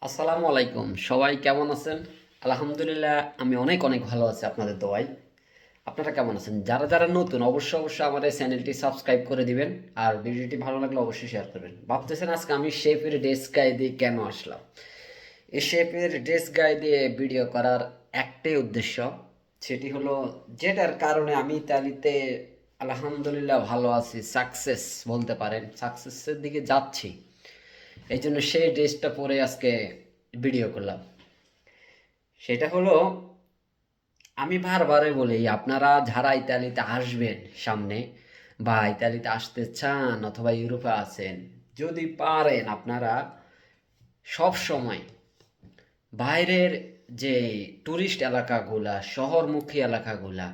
আসসালামু আলাইকুম, সবাই কেমন আছেন? আলহামদুলিল্লাহ, আমি অনেক অনেক ভালো আছি আপনাদের দোয়ায়। আপনারা কেমন আছেন? যারা যারা নতুন অবশ্যই আমার এই চ্যানেলটি সাবস্ক্রাইব করে দিবেন। আর ভিডিওটি ভালো লাগলে অবশ্যই শেয়ার করবেন। ভাবতেছেন আজকে আমি শেফের ড্রেস গায়ে দিয়ে কেন আসলাম? এই শেফের ড্রেস গায়ে দিয়ে ভিডিও করার একটাই উদ্দেশ্য, সেটি হলো যেটার কারণে আমি ইতালিতে আলহামদুলিল্লাহ ভালো আছি, সাকসেস বলতে পারেন, সাকসেসের দিকে যাচ্ছি। এই জন্য সেই ড্রেসটা পরে আজকে ভিডিও করলাম। সেটা হলো, আমি বারবারই বলি, আপনারা যারা ইতালিতে আসবেন সামনে, বা ইতালিতে আসতে চান অথবা ইউরোপে আছেন, যদি পারেন আপনারা সব সময় বাইরের যে টুরিস্ট এলাকাগুলা, শহরমুখী এলাকাগুলা,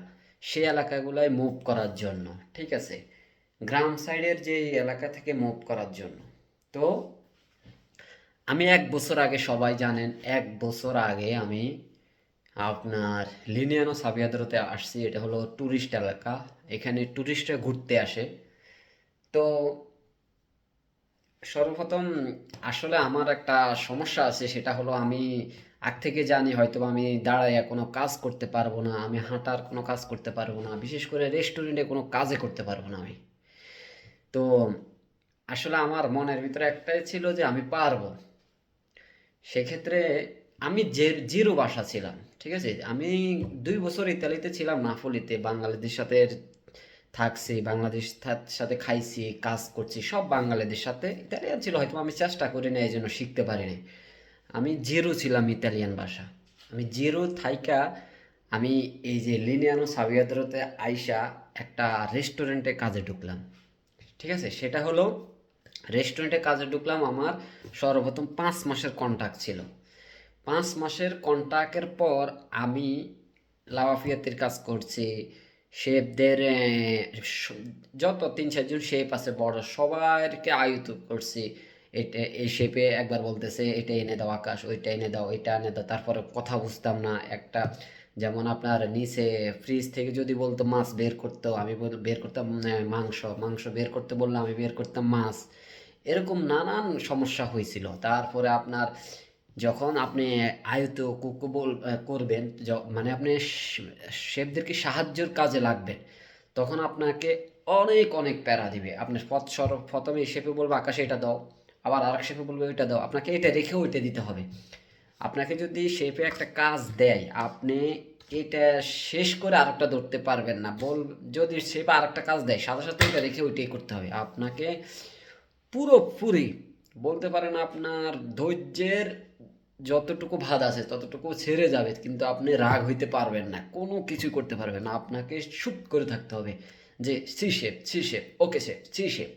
সেই এলাকাগুলায় মুভ করার জন্য, ঠিক আছে, গ্রাম সাইডের যে এলাকা থেকে মুভ করার জন্য। তো আমি 1 বছর আগে, সবাই জানেন, 1 বছর আগে আমি আপনার লিনিয়ানো সাবিয়াদ্রোতে আসছি। এটা হলো ট্যুরিস্ট এলাকা, এখানে ট্যুরিস্টরা ঘুরতে আসে। তো সর্বপ্রথম আসলে আমার একটা সমস্যা আছে, সেটা হলো আমি আগ থেকে জানি হয়তো আমি দাঁড়াইয়া কোনো কাজ করতে পারবো না, আমি হাঁটার কোনো কাজ করতে পারবো না, বিশেষ করে রেস্টুরেন্টে কোনো কাজে করতে পারবো না আমি। তো আসলে আমার মনের ভিতরে একটাই ছিল যে আমি পারবো। সেক্ষেত্রে আমি জিরো বাসা ছিলাম, ঠিক আছে। আমি 2 বছর ইতালিতে ছিলাম, নাফোলিতে, বাঙালিদের সাথে থাকছি, বাংলাদেশ সাথে খাইছি, কাজ করছি, সব বাঙালিদের সাথে। ইতালিয়ান ছিল, হয়তো আমি চেষ্টা করি না, এই জন্য শিখতে পারিনি। আমি জিরো ছিলাম ইতালিয়ান ভাষা। আমি জিরো থাইকা আমি এই যে লিনিয়ানো সাবিয়াদ্রোতে আইসা একটা রেস্টুরেন্টে কাজে ঢুকলাম, ঠিক আছে। সেটা হলো, রেস্টুরেন্টে কাজে ঢুকলাম, আমার সর্বপ্রথম 5 মাসের কন্ট্রাক্ট ছিল। 5 মাসের কন্ট্রাক্টের পর আমি লাভাফিয়াতির কাজ করছি। শেফদের যত 3-4 জন শেফ আছে বড়, সবাইকে আয়ত্ত করছি। এটা এই শেপে একবার বলতেছে এটা এনে দাও আকাশ, ওইটা এনে দাও, এটা এনে দাও, তারপরে কথা বুঝতাম না একটা। যেমন আপনার নিচে ফ্রিজ থেকে যদি বলতো মাছ বের করতেও, আমি বের করতাম মাংস, মাংস বের করতে বললে আমি বের করতাম মাছ। এরকম নানান সমস্যা হয়েছিল। তারপরে আপনার যখন আপনি আয়ত কুকবল করবেন, মানে আপনি শেফদেরকে সাহায্যের কাজে লাগবেন, তখন আপনাকে অনেক অনেক প্যারা দিবে। আপনি প্রথমে শেফে বলবে আকাশে এটা দাও, আবার আরেক শেফে বলবে ওইটা দাও, আপনাকে এটা রেখে ওইটা দিতে হবে। আপনাকে যদি শেফে একটা কাজ দেয়, আপনি এটা শেষ করে আরেকটা ধরতে পারবেন না। যদি শেফ আরেকটা কাজ দেয়, সাথে সাথে ওইটা রেখে ওইটাই করতে হবে আপনাকে। পুরোপুরি বলতে পারেন আপনার ধৈর্যের যতটুকু ভাদ আছে ততটুকু ছেড়ে যাবে, কিন্তু আপনি রাগ হইতে পারবেন না, কোনো কিছু করতে পারবেন না। আপনাকে চুপ করে থাকতে হবে যে সি শেপ, সি শেপ, ওকে শেপ, সি শেপ,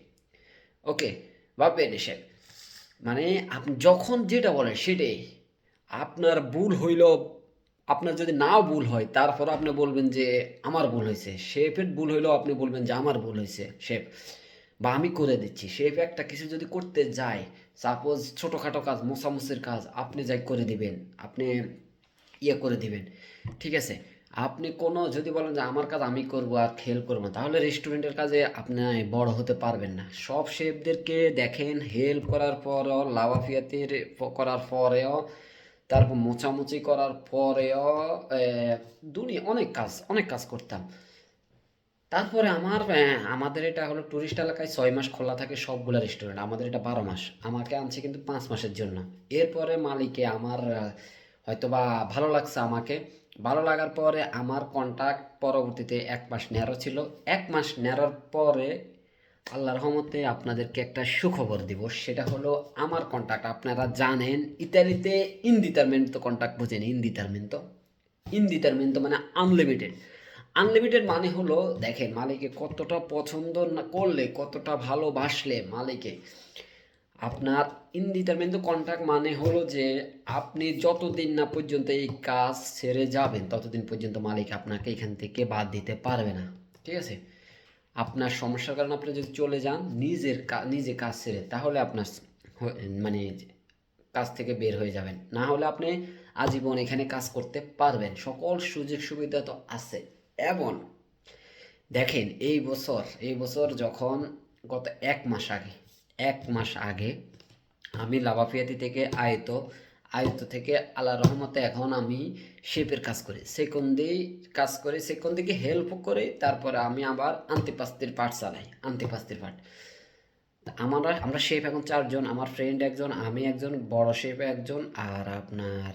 ওকে, বা বেনে শেপ। মানে আপনি যখন যেটা বলেন সেটাই। আপনার ভুল হইল, আপনার যদি নাও ভুল হয়, তারপর আপনি বলবেন যে আমার ভুল হয়েছে। শেফের ভুল হইলেও আপনি বলবেন যে আমার ভুল হয়েছে শেফ, বা আমি করে দিচ্ছি। শেফ একটা কিছু যদি করতে যায়, সাপোজ ছোটোখাটো কাজ, মোছামুছির কাজ, আপনি যাই করে দিবেন, আপনি ইয়ে করে দিবেন, ঠিক আছে। আপনি কোনো যদি বলেন যে আমার কাজ আমি করব আর খেল করবো না, তাহলে রেস্টুরেন্টের কাজে আপনি বড় হতে পারবেন না। সব শেফদেরকে দেখেন, হেল্প করার পরেও, লাভাফিয়াতির করার পরেও, তারপর মোছামুছি করার পরেও, অনেক কাজ, অনেক কাজ করতাম। তারপরে আমাদের এটা হলো টুরিস্ট এলাকায় 6 মাস খোলা থাকে সবগুলা রেস্টুরেন্ট, আমাদের এটা 12 মাস। আমাকে আনছে কিন্তু 5 মাসের জন্য। এরপরে মালিকে আমার হয়তো বা ভালো লাগছে আমাকে। ভালো লাগার পরে আমার কন্ট্রাক্ট পরবর্তীতে 1 মাস নেওয়ার ছিল। 1 মাস নেওয়ার পরে আল্লাহর রহমতে আপনাদেরকে একটা সুখবর দিব। সেটা হলো, আমার কন্ট্রাক্ট আপনারা জানেন ইতালিতে ইনডিটারমিনেট কন্ট্রাক্ট, বুঝেন ইনডিটারমিনেট? ইনডিটারমিনেট মানে আনলিমিটেড। আনলিমিটেড মানে হলো, দেখেন মালিকে কতটা পছন্দ না করলে, কতটা ভালোবাসলে মালিকে আপনার। ইনডিটারমিনেট কন্ট্রাক্ট মানে হলো যে আপনি যতদিন না পর্যন্ত এই কাজ ছেড়ে যাবেন, ততদিন পর্যন্ত মালিক আপনাকে এখান থেকে বাদ দিতে পারবে না, ঠিক আছে। আপনার সমস্যার কারণে আপনি যদি চলে যান নিজে কাজ ছেড়ে, তাহলে আপনার মানে কাজ থেকে বের হয়ে যাবেন। না হলে আপনি আজীবন এখানে কাজ করতে পারবেন, সকল সুযোগ সুবিধা তো আছে। এবং দেখেন এই বছর যখন গত 1 মাস আগে, 1 মাস আগে আমি লাভাফিয়াতি থেকে আয়ত আয়ত্ত থেকে আল্লাহর রহমতে এখন আমি শেপের কাজ করি, সেকন্দেই কাজ করি, সেকন্দিকে হেল্প করি, তারপরে আমি আবার আন্তিপাস্তির পার্ট চালাই, আন্তিপাস্তির পার্ট। আমরা শেফ এখন 4 জন, আমার ফ্রেন্ড একজন, আমি একজন, বড় শেফ একজন, আর আপনার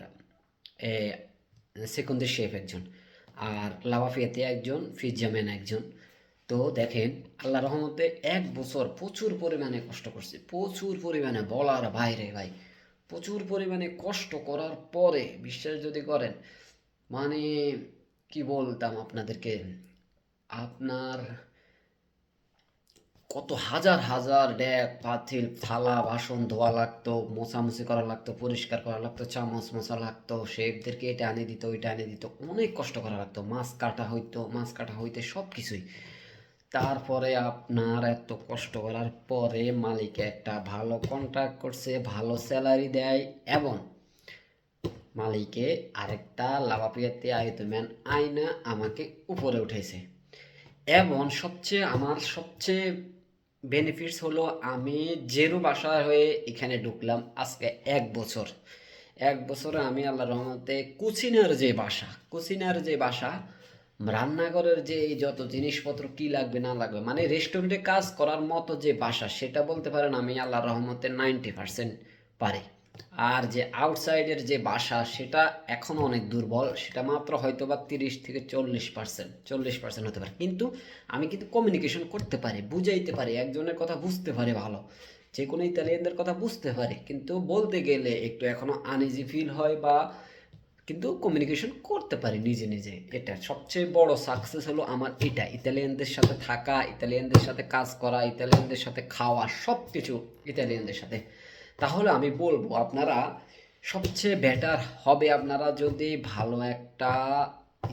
এ সেকন্দের শেফ একজন, আর লাভাফিয়াতে একজন, ফিজ্জাম্যান একজন। তো দেখেন আল্লাহ রহমতে 1 বছর প্রচুর পরিমাণে কষ্ট করছি, প্রচুর পরিমাণে বলার বাইরে ভাই, প্রচুর পরিমাণে কষ্ট করার পরে বিশ্বাস যদি করেন, মানে কি বলতাম আপনাদেরকে, আপনার কত হাজার হাজার ডেক পাতিল থালা বাসন ধোয়া লাগতো, মোছামুছি করা লাগতো, পরিষ্কার করা লাগতো, চামচ মোছা লাগতো, শেফদেরকে এটা এনে দিত ওইটা এনে দিত, অনেক কষ্ট করা লাগতো, মাছ কাটা হইতে সব কিছুই। তারপরে আপনার এত কষ্ট করার পরে মালিকে একটা ভালো কন্ট্রাক্ট করছে, ভালো স্যালারি দেয়, এবং মালিকে আরেকটা লাভাপিয়াতে আয়তম্যান আইনা আমাকে উপরে উঠেছে। এবং আমার সবচেয়ে বেনিফিটস হলো আমি জেরো বাসা হয়ে এখানে ঢুকলাম আজকে 1 বছর। 1 বছরে আমি আল্লাহর রহমতে কুচিনার যে বাসা, রান্নাঘরের যে এই যত জিনিসপত্র কি লাগবে না লাগবে, মানে রেস্টুরেন্টে কাজ করার মতো যে বাসা, সেটা বলতে পারেন আমি আল্লাহর রহমতে 90% পারি। আর যে আউটসাইডের যে বাসা, সেটা এখনও অনেক দুর্বল, সেটা মাত্র হয়তো বা 30 থেকে 40% হতে পারে। কিন্তু আমি কিন্তু কমিউনিকেশন করতে পারি, বুঝাইতে পারি, একজনের কথা বুঝতে পারি ভালো, যে কোনো ইতালিয়ানদের কথা বুঝতে পারি, কিন্তু বলতে গেলে একটু এখনও আনইজি ফিল হয়, বা কিন্তু কমিউনিকেশন করতে পারি নিজে নিজে। এটা সবচেয়ে বড় সাকসেস হলো আমার, এটা ইতালিয়ানদের সাথে থাকা, ইতালিয়ানদের সাথে কাজ করা, ইতালিয়ানদের সাথে খাওয়া, সব কিছু ইতালিয়ানদের সাথে। তাহলে আমি বলবো আপনারা সবচেয়ে বেটার হবে আপনারা যদি ভালো একটা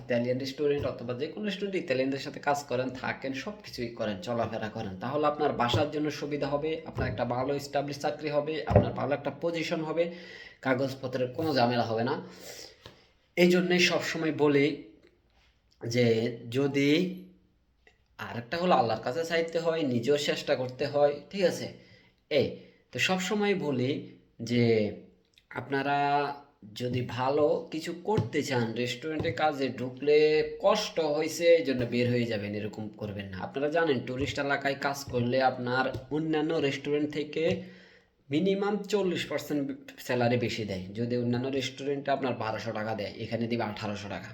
ইতালিয়ান রেস্টুরেন্ট অথবা যে কোনো রেস্টুরেন্টে ইতালিয়ানদের সাথে কাজ করেন, থাকেন, সব কিছুই করেন, চলাফেরা করেন, তাহলে আপনার বাসার জন্য সুবিধা হবে, আপনার একটা ভালো এস্টাবলিশ চাকরি হবে, আপনার ভালো একটা পজিশন হবে, কাগজপত্রের কোনো ঝামেলা হবে না। এই জন্যই সবসময় বলি যে যদি, আর একটা হলো আল্লাহর কাছে চাইতে হয়, নিজেও চেষ্টা করতে হয়, ঠিক আছে। এই তো সবসময় বলি যে আপনারা যদি ভালো কিছু করতে চান, রেস্টুরেন্টে কাজে ঢুকলে কষ্ট হয়েছে এই জন্য বের হয়ে যাবেন, এরকম করবেন না। আপনারা জানেন টুরিস্ট এলাকায় কাজ করলে আপনার অন্যান্য রেস্টুরেন্ট থেকে মিনিমাম 40% স্যালারি বেশি দেয়। যদি অন্যান্য রেস্টুরেন্টে আপনার 1200 টাকা দেয়, এখানে দিবে 1800 টাকা,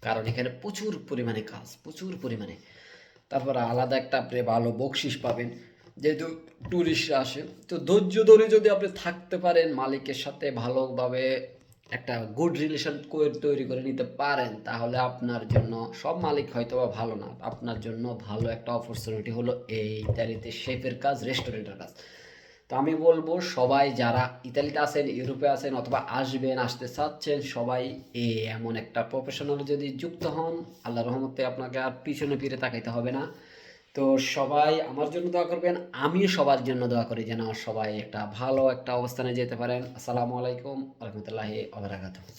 কারণ এখানে প্রচুর পরিমাণে কাজ, প্রচুর পরিমাণে। তারপরে আলাদা একটা আপনি ভালো বকশিস পাবেন, যেহেতু ট্যুরিস্টরা আসে। তো ধৈর্য ধরে যদি আপনি থাকতে পারেন, মালিকের সাথে ভালোভাবে একটা গুড রিলেশন তৈরি করে নিতে পারেন, তাহলে আপনার জন্য, সব মালিক হয়তো বা ভালো না, আপনার জন্য ভালো একটা অপরচুনিটি হলো এই ইতালিতে শেফের কাজ, রেস্টুরেন্টের কাজ। তো আমি বলবো সবাই যারা ইতালিতে আছেন, ইউরোপে আছেন, অথবা আসতে চাচ্ছেন, সবাই এমন একটা প্রফেশনাল যদি যুক্ত হন, আল্লাহ রহমতে আপনাকে আর পিছনে ফিরে তাকাইতে হবে না। তো সবাই আমার জন্য দোয়া করবেন, আমিও সবার জন্য দোয়া করি যেন সবাই একটা ভালো একটা অবস্থানে যেতে পারেন। আসসালামু আলাইকুম রহমতুল্লাহি ওয়া বারাকাতুহু।